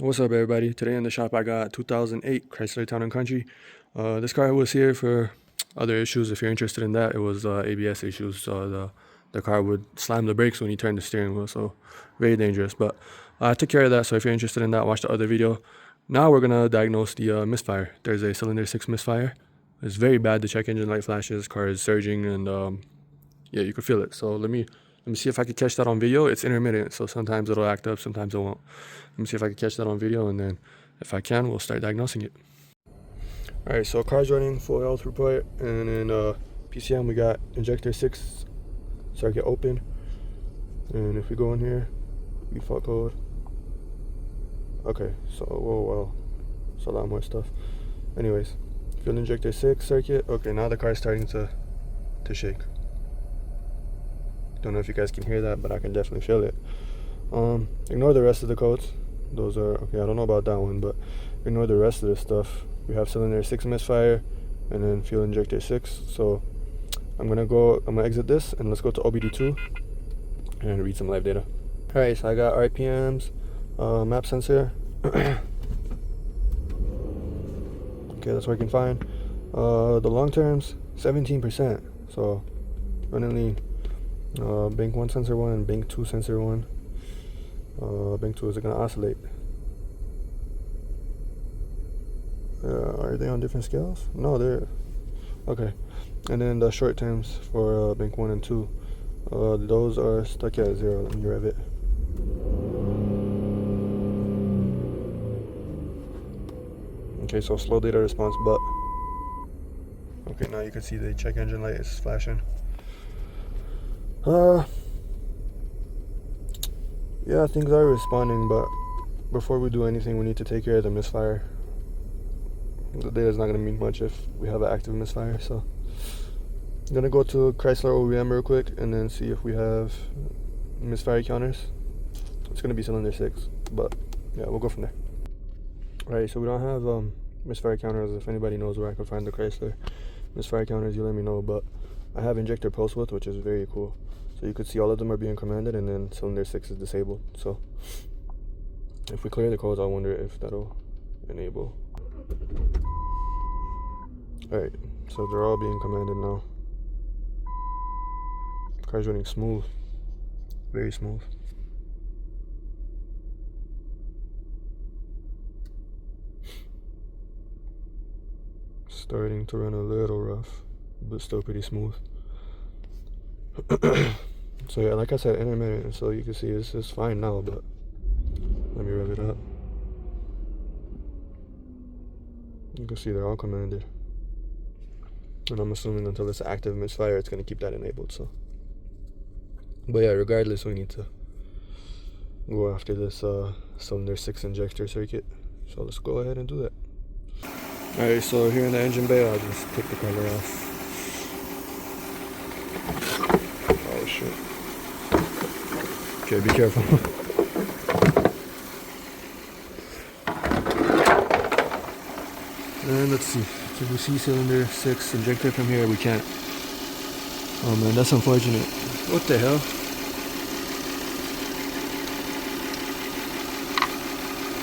What's up, everybody? Today in the shop I got 2008 Chrysler Town and Country. This car was here for other issues. If you're interested in that, it was ABS issues. So the car would slam the brakes when you turn the steering wheel, so very dangerous. But I took care of that, so if you're interested in that, watch the other video. Now we're gonna diagnose the Misfire. There's a cylinder 6 Misfire. It's very bad. The check engine light flashes. Car is surging, and yeah, you could feel it. So let me see if I could catch that on video. It's intermittent, so sometimes it'll act up, sometimes it won't. Let me see if I can catch that on video, and then if I can, we'll start diagnosing it. All right, so car's running, full health report, and in PCM we got injector 6 circuit open. And if we go in here, default code. Okay, so whoa, well, it's a lot more stuff. Anyways, fuel injector 6 circuit. Okay, now the car's starting to shake. Don't know if you guys can hear that, but I can definitely feel it. Ignore the rest of the codes. Those are okay. I don't know about that one, but ignore the rest of this stuff. We have cylinder 6 Misfire, and then fuel injector 6. So I'm gonna exit this, and let's go to OBD2 and read some live data. All right, so I got RPMs, map sensor. Okay, that's working fine. The long terms 17%. So running lean. Bank 1 sensor 1, bank 2 sensor 1. Bank 2 is gonna oscillate. Are they on different scales? No, they're okay. And then the short terms for bank 1 and 2, those are stuck at 0. Let me rev it. Okay, so slow data response, but okay, now you can see the check engine light is flashing. Yeah, things are responding, but before we do anything, we need to take care of the misfire. The data is not going to mean much if we have an active misfire, so I'm going to go to Chrysler OEM real quick and then see if we have misfire counters. It's going to be cylinder 6, but yeah, we'll go from there. Alright, so we don't have misfire counters. If anybody knows where I can find the Chrysler misfire counters, you let me know, but I have injector pulse width, which is very cool. So you could see all of them are being commanded, and then cylinder 6 is disabled. So if we clear the codes, I wonder if that'll enable. Alright, so they're all being commanded now. Car's running smooth. Very smooth. Starting to run a little rough, but still pretty smooth. So yeah, like I said, intermittent, so you can see it's fine now, but let me rev it up. You can see they're all commanded, and I'm assuming until it's active misfire, it's going to keep that enabled. So, but yeah, regardless, we need to go after this cylinder 6 injector circuit. So let's go ahead and do that. Alright, so here in the engine bay, I'll just take the cover off. Oh shit. Okay, be careful. And let's see. Can we see cylinder 6 injector from here? We can't. Oh man, that's unfortunate. What the hell?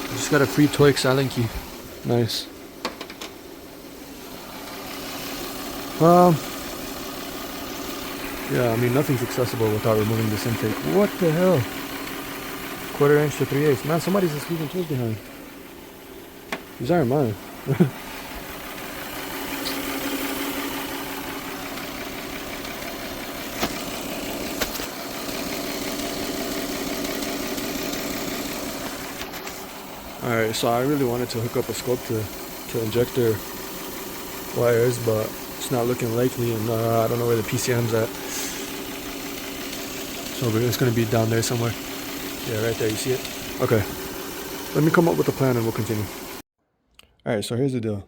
I just got a free Torx Allen key. Nice. Yeah, I mean, nothing's accessible without removing this intake. What the hell? 1/4 inch to 3/8. Man, somebody's just leaving tools behind. These aren't mine. Alright, so I really wanted to hook up a scope to injector wires, but it's not looking likely, and I don't know where the PCM's at. So it's going to be down there somewhere. Yeah, right there, you see it? Okay. Let me come up with a plan and we'll continue. Alright, so here's the deal.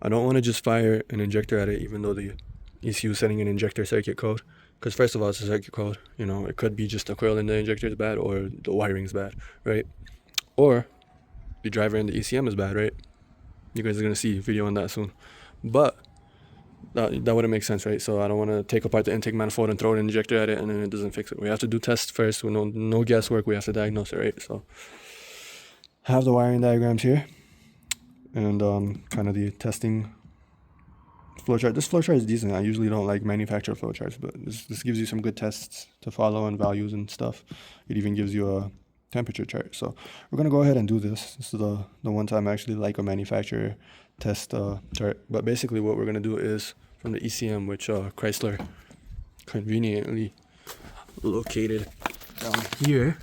I don't want to just fire an injector at it, even though the ECU is setting an injector circuit code. Because first of all, it's a circuit code. You know, it could be just the coil in the injector is bad, or the wiring's bad, right? Or the driver in the ECM is bad, right? You guys are going to see a video on that soon. But that wouldn't make sense, right? So I don't want to take apart the intake manifold and throw an injector at it and then it doesn't fix it. We have to do tests first with no guesswork. We have to diagnose it, right? So I have the wiring diagrams here and kind of the testing flowchart. This flowchart is decent. I usually don't like manufacturer flowcharts, but this gives you some good tests to follow and values and stuff. It even gives you a temperature chart. So we're gonna go ahead and do this. This is the one time I actually like a manufacturer test chart. But basically what we're gonna do is from the ECM, which Chrysler conveniently located down here.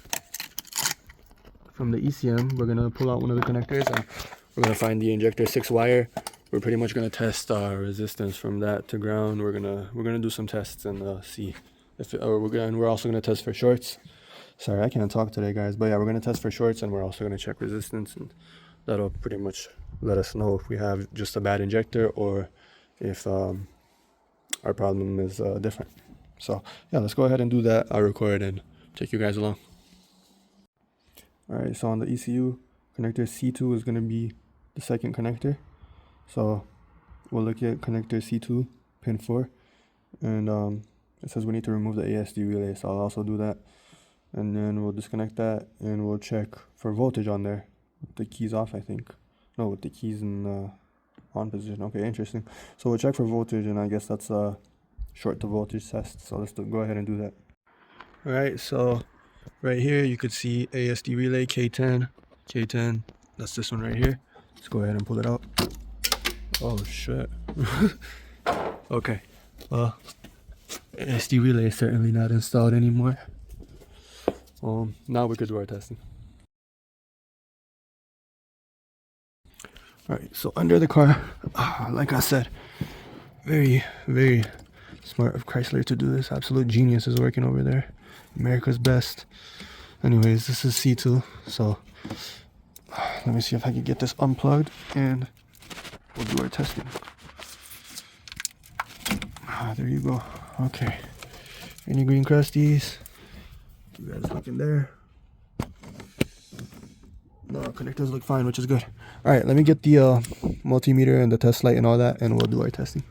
From the ECM, we're gonna pull out one of the connectors and we're gonna find the injector 6 wire. We're pretty much gonna test our resistance from that to ground. We're gonna do some tests and see if we're also gonna test for shorts. Sorry, I can't talk today, guys. But yeah, we're gonna test for shorts and we're also gonna check resistance, and that'll pretty much let us know if we have just a bad injector or if our problem is different. So yeah, let's go ahead and do that. I'll record and take you guys along. All right, so on the ECU, connector C2 is gonna be the second connector. So we'll look at connector C2, pin 4, and it says we need to remove the ASD relay, so I'll also do that. And then we'll disconnect that and we'll check for voltage on there with the keys off, I think. No, with the keys in on position. Okay, interesting. So we'll check for voltage, and I guess that's a short to voltage test. So let's go ahead and do that. All right, so right here you could see ASD relay K10, K10. That's this one right here. Let's go ahead and pull it out. Oh shit. Okay. Well, ASD relay is certainly not installed anymore. Now we could do our testing. Alright, so under the car, like I said, very, very smart of Chrysler to do this. Absolute genius is working over there. America's best. Anyways, this is C2, so let me see if I can get this unplugged and we'll do our testing. There you go. Okay. Any green crusties? You guys looking there? No, connectors look fine, which is good. Alright, let me get the multimeter and the test light and all that, and we'll do our testing.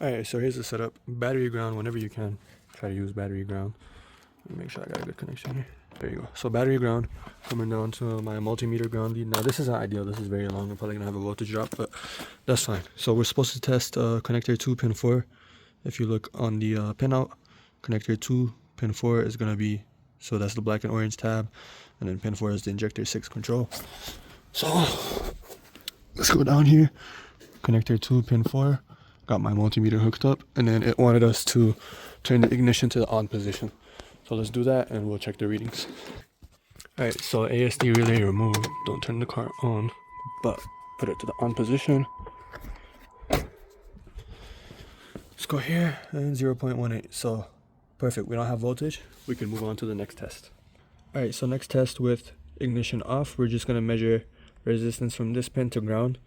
Alright, so here's the setup. Battery ground whenever you can. Try to use battery ground. Let me make sure I got a good connection here. There you go. So battery ground coming down to my multimeter ground lead. Now this isn't ideal. This is very long. I'm probably going to have a voltage drop, but that's fine. So we're supposed to test connector 2, pin 4. If you look on the pinout, connector 2, pin 4 is going to be, so that's the black and orange tab. And then pin 4 is the injector 6 control. So let's go down here. Connector 2, pin 4. Got my multimeter hooked up. And then it wanted us to turn the ignition to the on position. So let's do that and we'll check the readings. Alright, so ASD relay removed. Don't turn the car on, but put it to the on position. Let's go here and 0.18. So perfect. We don't have voltage. We can move on to the next test. Alright, so next test with ignition off. We're just going to measure resistance from this pin to ground.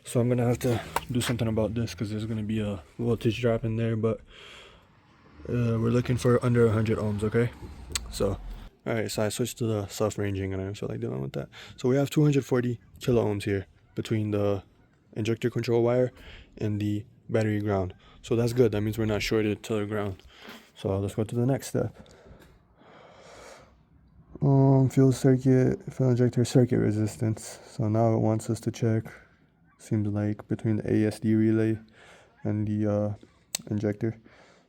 So I'm going to have to do something about this because there's going to be a voltage drop in there, but we're looking for under 100 ohms, okay? So, alright, so I switched to the self-ranging and I don't feel like dealing with that. So we have 240 kilo ohms here between the injector control wire and the battery ground. So that's good. That means we're not shorted to the ground. So let's go to the next step. Fuel injector circuit resistance. So now it wants us to check, seems like, between the ASD relay and the injector.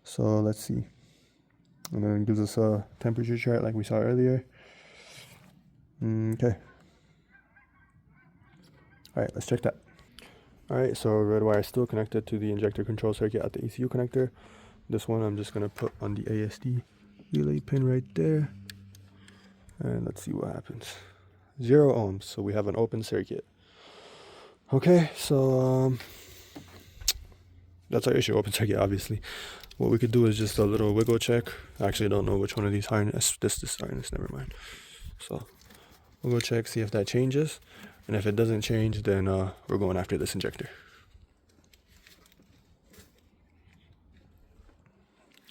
So let's see. And then it gives us a temperature chart like we saw earlier. Okay. Alright, let's check that. Alright, so red wire is still connected to the injector control circuit at the ECU connector. This one I'm just going to put on the ASD relay pin right there. And let's see what happens. 0 ohms, so we have an open circuit. Okay, so that's our issue, open circuit, obviously. What we could do is just a little wiggle check. I actually don't know which one of these harness. This harness, never mind. So we'll go check, see if that changes. And if it doesn't change, then we're going after this injector.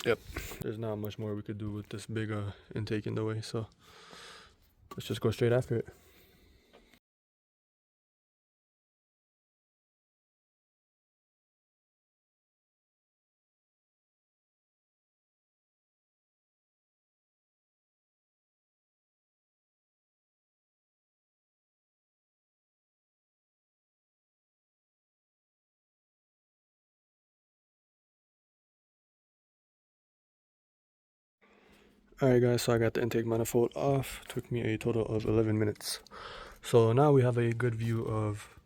Yep, there's not much more we could do with this big intake in the way, so let's just go straight after it. Alright guys, so I got the intake manifold off. Took me a total of 11 minutes. So now we have a good view of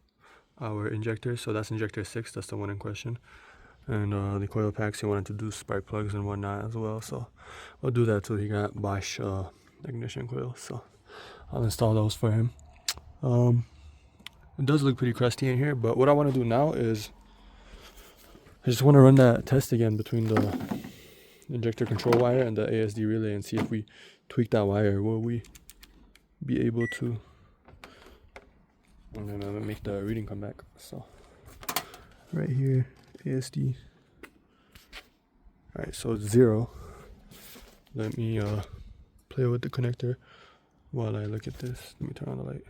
our injector. So that's injector 6, that's the one in question. And the coil packs, he wanted to do spark plugs and whatnot as well. So I'll do that too. He got Bosch ignition coils, so I'll install those for him. It does look pretty crusty in here, but what I want to do now is I just want to run that test again between the injector control wire and the ASD relay and see if we tweak that wire, will we be able to, and then I'm gonna make the reading come back. So right here, ASD, all right, so it's 0. Let me play with the connector while I look at this. Let me turn on the light.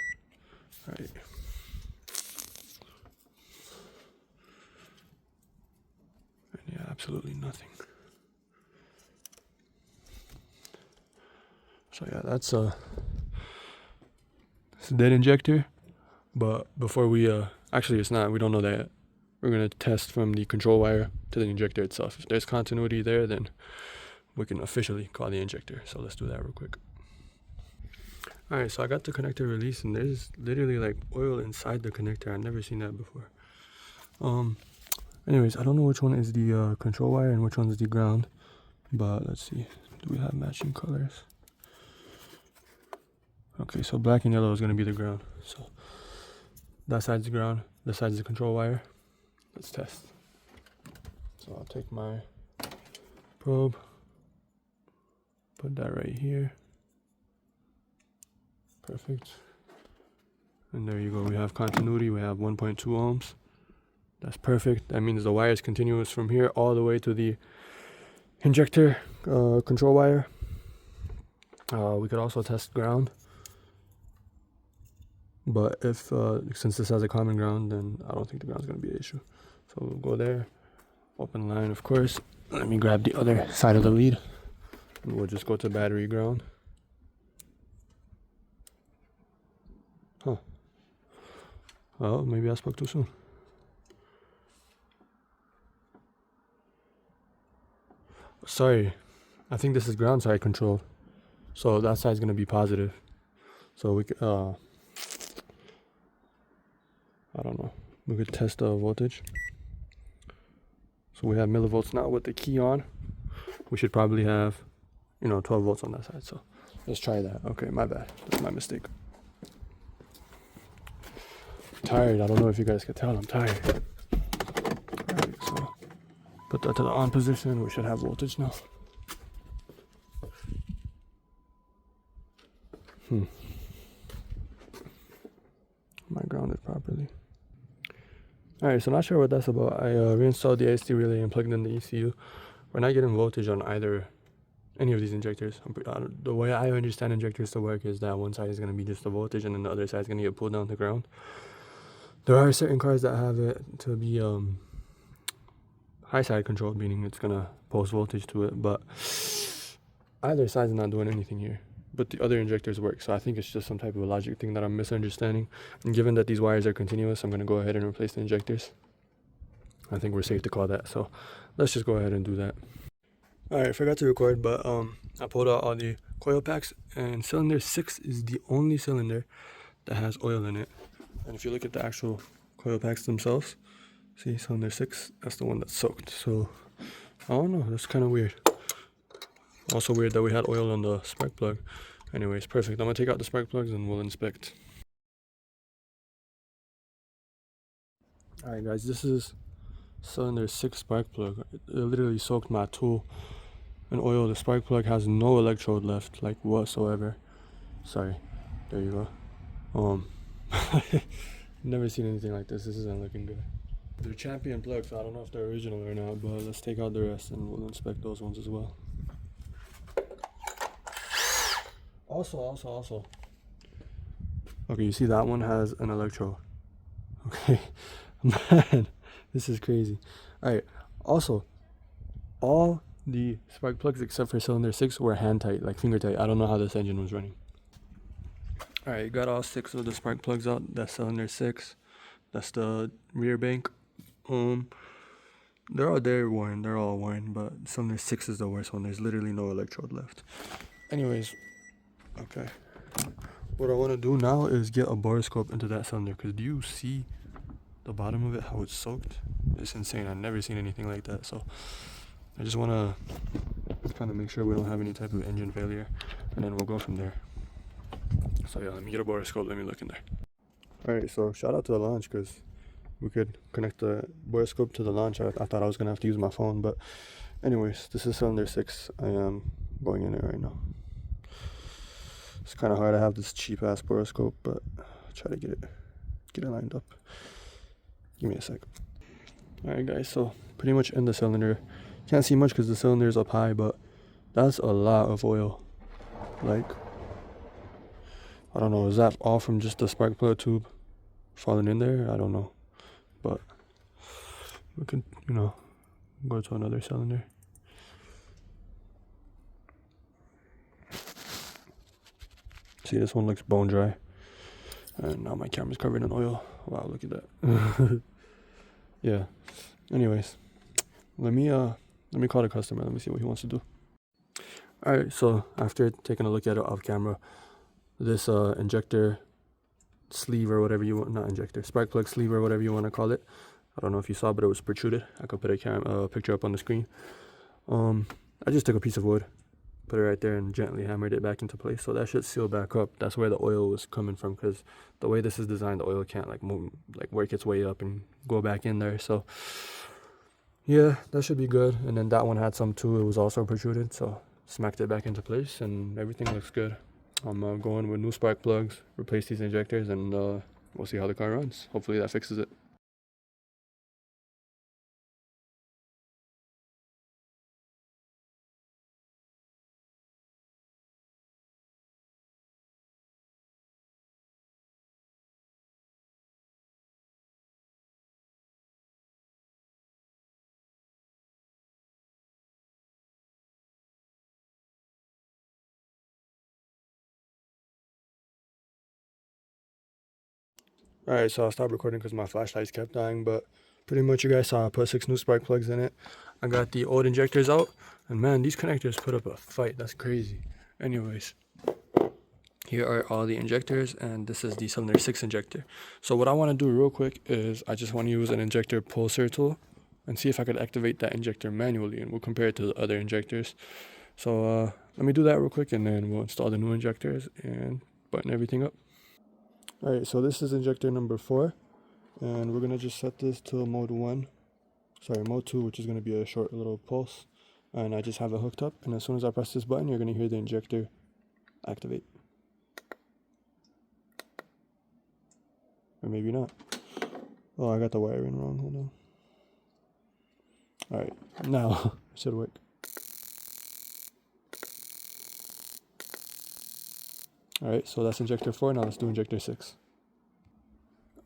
All right, and yeah, absolutely nothing. So yeah, that's it's a dead injector. But before we actually it's not, we don't know that yet. We're gonna test from the control wire to the injector itself. If there's continuity there, then we can officially call the injector. So let's do that real quick. All right, so I got the connector released, and there's literally like oil inside the connector. I've never seen that before. Anyways, I don't know which one is the control wire and which one is the ground, but let's see. Do we have matching colors? Okay, so black and yellow is gonna be the ground. So that side's the ground, this side's the control wire. Let's test. So I'll take my probe, put that right here. Perfect. And there you go, we have continuity, we have 1.2 ohms. That's perfect. That means the wire is continuous from here all the way to the injector control wire. We could also test ground. But if, since this has a common ground, then I don't think the ground's going to be an issue. So we'll go there, open line, of course. Let me grab the other side of the lead. And we'll just go to battery ground. Huh. Well, maybe I spoke too soon. Sorry, I think this is ground side controlled. So that side's going to be positive. So we could, I don't know. We could test the voltage. So we have millivolts now with the key on. We should probably have, 12 volts on that side. So let's try that. Okay, my bad. That's my mistake. I'm tired. I don't know if you guys can tell. I'm tired. Alright, so put that to the on position. We should have voltage now. Am I grounded properly? Alright, so not sure what that's about. I reinstalled the ASD relay and plugged in the ECU. We're not getting voltage on any of these injectors. The way I understand injectors to work is that one side is going to be just the voltage and then the other side is going to get pulled down to ground. There are certain cars that have it to be high side controlled, meaning it's going to post voltage to it, but either side's not doing anything here. But the other injectors work, so I think it's just some type of a logic thing that I'm misunderstanding. And given that these wires are continuous, I'm going to go ahead and replace the injectors. I think we're safe to call that, so let's just go ahead and do that. Alright, forgot to record, but I pulled out all the coil packs, and cylinder 6 is the only cylinder that has oil in it. And if you look at the actual coil packs themselves, see, cylinder 6, that's the one that's soaked. So I don't know, that's kind of weird. Also weird that we had oil on the spark plug. Anyways, perfect. I'm gonna take out the spark plugs and we'll inspect. Alright guys, this is cylinder 6 spark plug. It literally soaked my tool in oil. The spark plug has no electrode left, like whatsoever. Sorry. There you go. Never seen anything like this. This isn't looking good. They're champion plugs, so I don't know if they're original or not, but let's take out the rest and we'll inspect those ones as well. Also. Okay, you see that one has an electrode. Okay, man, this is crazy. Alright, also, all the spark plugs except for cylinder 6 were hand tight, like finger tight. I don't know how this engine was running. Alright, got all 6 of the spark plugs out. That's cylinder 6. That's the rear bank. They're worn. They're all worn, but cylinder 6 is the worst one. There's literally no electrode left. Anyways, okay. What I want to do now is get a borescope into that cylinder, because do you see the bottom of it, how it's soaked? It's insane. I've never seen anything like that. So I just want to kind of make sure we don't have any type of engine failure, and then we'll go from there. So yeah, let me get a borescope. Let me look in there. Alright, so shout out to the launch, because we could connect the borescope to the launch. I thought I was going to have to use my phone, but anyways, this is cylinder 6. I am going in it right now. It's kind of hard to have this cheap ass borescope, but I'll try to get it lined up. Give me a sec. Alright guys, so pretty much in the cylinder. Can't see much because the cylinder is up high, but that's a lot of oil. Like, I don't know, is that all from just the spark plug tube falling in there? I don't know, but we can, go to another cylinder. See, this one looks bone dry, and now my camera's covered in oil. Wow, look at that. Yeah, anyways, let me call the customer. Let me see what he wants to do. All right, so after taking a look at it off camera, this injector sleeve or whatever you want, not injector, spark plug sleeve or whatever you want to call it, I don't know if you saw, but it was protruded. I could put a picture up on the screen. I just took a piece of wood, put it right there, and gently hammered it back into place, so that should seal back up. That's where the oil was coming from, because the way this is designed, the oil can't like move, like work its way up and go back in there. So yeah, that should be good. And then that one had some too. It was also protruded, so smacked it back into place, and everything looks good. I'm going with new spark plugs, replace these injectors, and we'll see how the car runs. Hopefully that fixes it. Alright, so I stopped recording because my flashlights kept dying, but pretty much you guys saw I put 6 new spark plugs in it. I got the old injectors out, and man, these connectors put up a fight. That's crazy. Anyways, here are all the injectors, and this is the cylinder 6 injector. So what I want to do real quick is I just want to use an injector pulser tool and see if I could activate that injector manually, and we'll compare it to the other injectors. So let me do that real quick, and then we'll install the new injectors and button everything up. Alright, so this is injector number 4, and we're going to just set this to mode 2, which is going to be a short little pulse, and I just have it hooked up, and as soon as I press this button, you're going to hear the injector activate. Or maybe not. Oh, I got the wiring wrong, hold on. Alright, now it should work. Alright, so that's injector 4, now let's do injector 6.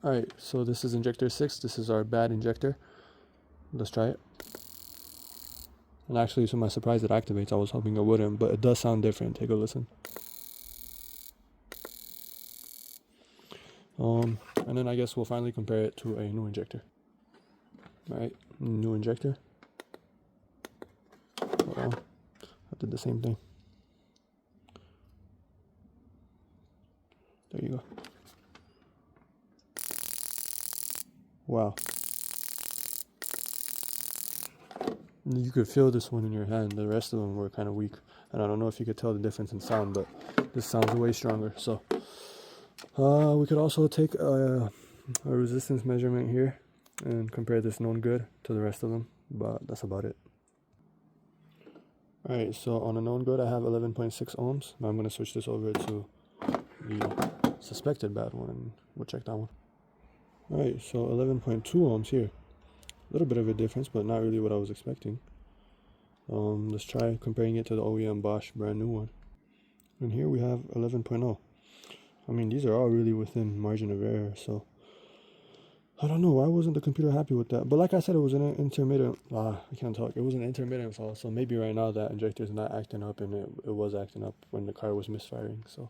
Alright, so this is injector 6, this is our bad injector. Let's try it. And actually, to my surprise, it activates. I was hoping it wouldn't, but it does sound different. Take a listen. And then I guess we'll finally compare it to a new injector. Alright, new injector. Hold on. I did the same thing. There you go. Wow. You could feel this one in your hand. The rest of them were kind of weak. And I don't know if you could tell the difference in sound, but this sounds way stronger. So we could also take a resistance measurement here and compare this known good to the rest of them, but that's about it. Alright, so on a known good I have 11.6 ohms. Now I'm going to switch this over to the suspected bad one, and we'll check that one. Alright, so 11.2 ohms here. A little bit of a difference, but not really what I was expecting. Let's try comparing it to the OEM Bosch brand new one. And here we have 11.0. I mean, these are all really within margin of error, so I don't know, why wasn't the computer happy with that? But like I said, it was an intermittent, I can't talk. It was an intermittent fault, so maybe right now that injector is not acting up, and it was acting up when the car was misfiring, so.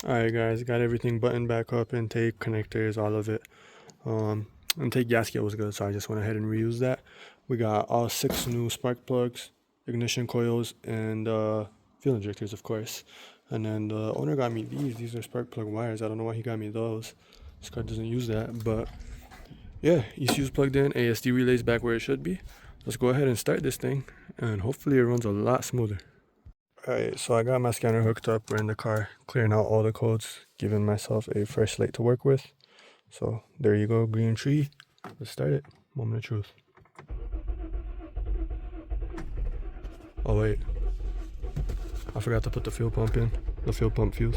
Alright guys, got everything buttoned back up, intake, connectors, all of it. Intake gasket was good, so I just went ahead and reused that. We got all 6 new spark plugs, ignition coils, and fuel injectors, of course. And then the owner got me these are spark plug wires. I don't know why he got me those. This car doesn't use that, but yeah, ECU's plugged in, ASD relays back where it should be. Let's go ahead and start this thing, and hopefully it runs a lot smoother. Alright, so I got my scanner hooked up. We're in the car, clearing out all the codes, giving myself a fresh slate to work with. So there you go, green tree. Let's start it. Moment of truth. Oh wait, I forgot to put the fuel pump in. The fuel pump fuse.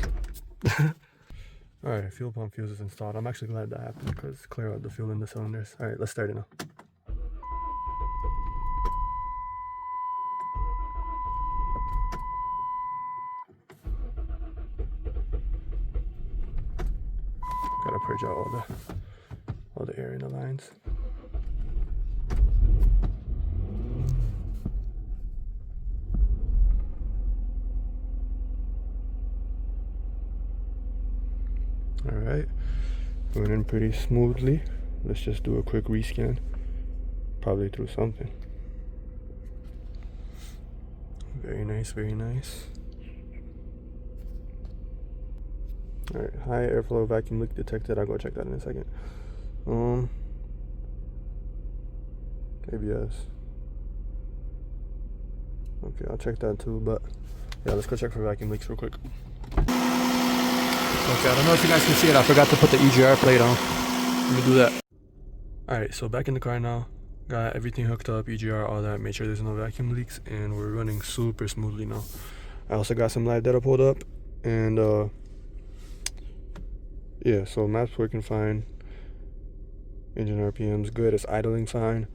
Alright, fuel pump fuse is installed. I'm actually glad that happened because clear out the fuel in the cylinders. Alright, let's start it now. Gotta purge out all the air in the lines. Alright, running pretty smoothly. Let's just do a quick rescan. Probably through something. Very nice, very nice. Alright, high airflow vacuum leak detected. I'll go check that in a second. ABS. Okay, I'll check that too, but yeah, let's go check for vacuum leaks real quick. Okay, I don't know if you guys can see it. I forgot to put the EGR plate on. Let me do that. Alright, so back in the car now. Got everything hooked up, EGR, all that. Made sure there's no vacuum leaks, and we're running super smoothly now. I also got some live data pulled up, and yeah, so maps working fine. Engine RPM's good. It's idling fine.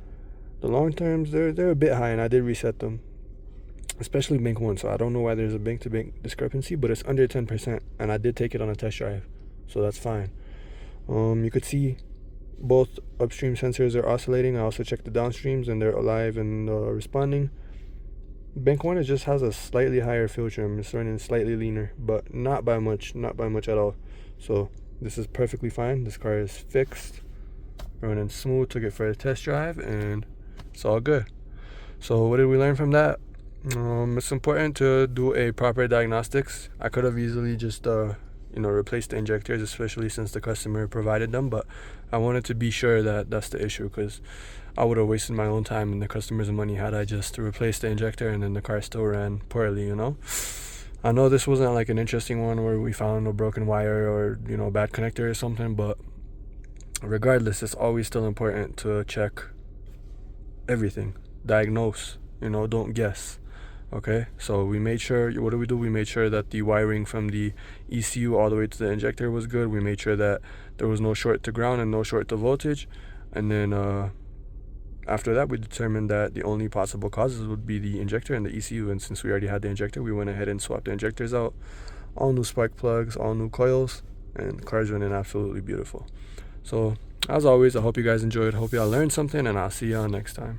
The long terms, they're a bit high, and I did reset them, especially bank 1. So I don't know why there's a bank-to-bank discrepancy, but it's under 10%, and I did take it on a test drive, so that's fine. You could see both upstream sensors are oscillating. I also checked the downstreams, and they're alive and responding. Bank 1, it just has a slightly higher fuel trim. It's running slightly leaner, but not by much at all. So this is perfectly fine. This car is fixed, running smooth. Took it for a test drive, and it's all good. So what did we learn from that? It's important to do a proper diagnostics. I could have easily just replaced the injectors, especially since the customer provided them, but I wanted to be sure that that's the issue, because I would have wasted my own time and the customer's money had I just replaced the injector and then the car still ran poorly, I know this wasn't like an interesting one where we found a broken wire or bad connector or something, but regardless, it's always still important to check everything, diagnose, don't guess. Okay, so we made sure, what did we do? We made sure that the wiring from the ECU all the way to the injector was good. We made sure that there was no short to ground and no short to voltage. And then after that, we determined that the only possible causes would be the injector and the ECU. And since we already had the injector, we went ahead and swapped the injectors out. All new spark plugs, all new coils, and the car's running absolutely beautiful. So as always, I hope you guys enjoyed. Hope y'all learned something, and I'll see y'all next time.